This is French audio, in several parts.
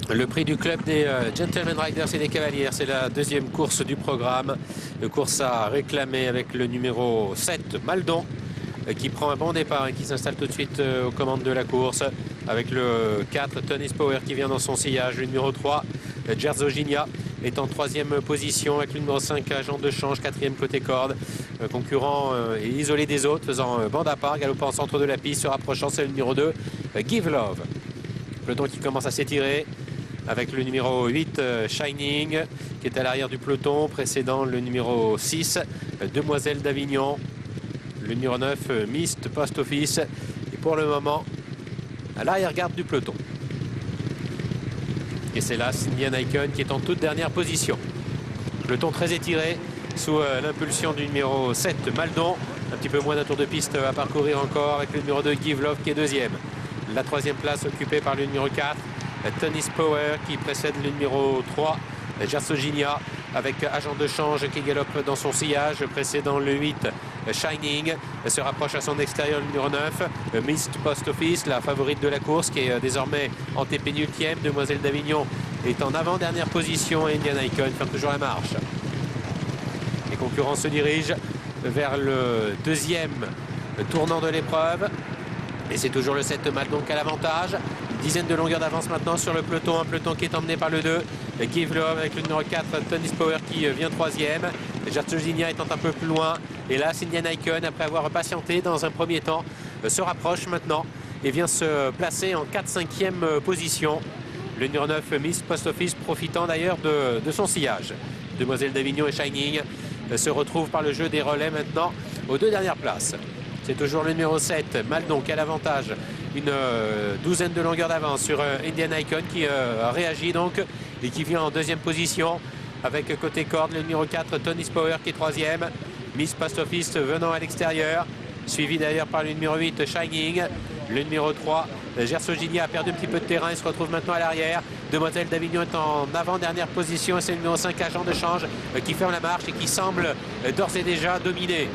Le prix du club des Gentlemen Riders et des Cavaliers, c'est la deuxième course du programme. Une course à réclamer avec le numéro 7, Maldon, qui prend un bon départ et qui s'installe tout de suite aux commandes de la course. Avec le 4, Tony Power qui vient dans son sillage. Le numéro 3, Gerzoginia est en troisième position avec le numéro 5, Agent de Change, quatrième côté corde. Concurrent est isolé des autres, faisant bande à part, galopant en centre de la piste, se rapprochant, c'est le numéro 2, Give Love. Peloton qui commence à s'étirer avec le numéro 8, Shining, qui est à l'arrière du peloton, précédant le numéro 6, Demoiselle d'Avignon, le numéro 9, Mist Post Office, et pour le moment, à l'arrière-garde du peloton. Et c'est là Indian Icon qui est en toute dernière position. Peloton très étiré sous l'impulsion du numéro 7, Maldon. Un petit peu moins d'un tour de piste à parcourir encore avec le numéro 2, Give Love qui est deuxième. La troisième place occupée par le numéro 4, Tony Power qui précède le numéro 3, Gerzoginia, avec Agent de Change qui galope dans son sillage, précédant le 8, Shining, se rapproche à son extérieur le numéro 9, Mist Post Office, la favorite de la course qui est désormais antépénultième. Demoiselle d'Avignon est en avant-dernière position et Indian Icon ferme toujours la marche. Les concurrents se dirigent vers le deuxième tournant de l'épreuve. Et c'est toujours le 7 Maldon qui a l'avantage. Une dizaine de longueurs d'avance maintenant sur le peloton. Un peloton qui est emmené par le 2. Give Love avec le numéro 4, Tony Power qui vient troisième. Gerzoginia étant un peu plus loin. Et là, Indian Icon, après avoir patienté dans un premier temps, se rapproche maintenant et vient se placer en 4-5e position. Le numéro 9, Miss Post Office, profitant d'ailleurs de son sillage. Demoiselle d'Avignon et Shining se retrouvent par le jeu des relais maintenant aux deux dernières places. C'est toujours le numéro 7, Maldon, qui a l'avantage. Une douzaine de longueurs d'avance sur Indian Icon qui réagit donc et qui vient en deuxième position. Avec côté corde, le numéro 4, Tony Power qui est troisième. Miss Post Office venant à l'extérieur. Suivi d'ailleurs par le numéro 8, Shining. Le numéro 3, Gerzoginia a perdu un petit peu de terrain. Il se retrouve maintenant à l'arrière. Demoiselle d'Avignon est en avant-dernière position. C'est le numéro 5, Agent de Change, qui ferme la marche et qui semble d'ores et déjà dominer.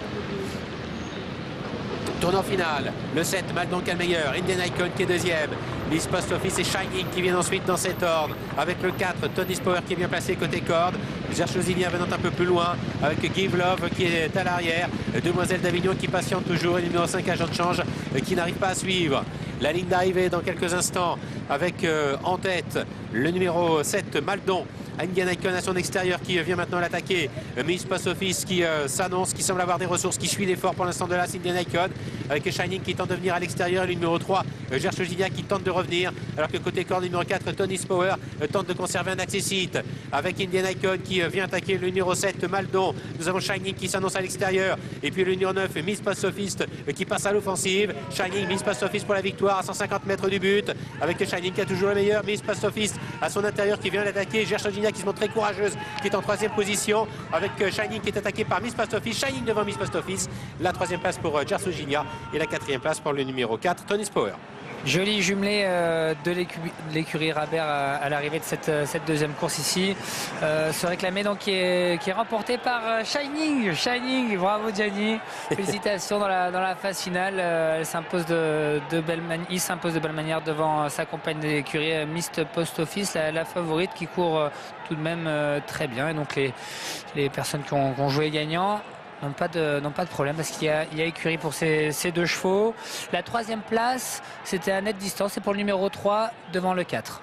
Tournant final, le 7, Maldon qui est le meilleur, Indian Icon qui est deuxième, Miss Post Office et Shining qui viennent ensuite dans cet ordre, avec le 4, Tony Power qui est bien placé côté corde, Gerzoginia venant un peu plus loin, avec Give Love qui est à l'arrière, Demoiselle d'Avignon qui patiente toujours, et le numéro 5, Agent de Change, qui n'arrive pas à suivre. La ligne d'arrivée dans quelques instants, avec en tête le numéro 7, Maldon. Indian Icon à son extérieur qui vient maintenant l'attaquer. Miss Post Office qui s'annonce, qui semble avoir des ressources, qui suit l'effort pour l'instant de la Indian Icon. Avec Shining qui tente de venir à l'extérieur. Le numéro 3, Gerzoginia qui tente de revenir. Alors que côté corde, le numéro 4, Tony Power tente de conserver un accessite. Avec Indian Icon qui vient attaquer le numéro 7, Maldon. Nous avons Shining qui s'annonce à l'extérieur. Et puis le numéro 9, Miss Post Office qui passe à l'offensive. Shining, Miss Post Office pour la victoire à 150 mètres du but. Avec Shining qui a toujours le meilleur. Miss Post Office à son intérieur qui vient l'attaquer. Gerzoginia qui se montre très courageuse, qui est en troisième position. Avec Shining qui est attaqué par Miss Post Office. Shining devant Miss Post Office. La troisième place pour Gerzoginia et la quatrième place pour le numéro 4, Tony Power. Joli jumelé de l'écurie Rabert à l'arrivée de cette deuxième course ici. Se réclamer donc qui est remporté par Shining. Shining, bravo Gianni. Félicitations dans la phase finale. Elle s'impose il s'impose de belle manière devant sa compagne d'écurie Mist Post Office, la favorite qui court tout de même très bien. Et donc les personnes qui ont joué gagnant n'ont pas de problème parce qu'il y a écurie pour ces deux chevaux. La troisième place, c'était à nette distance, c'est pour le numéro 3 devant le 4.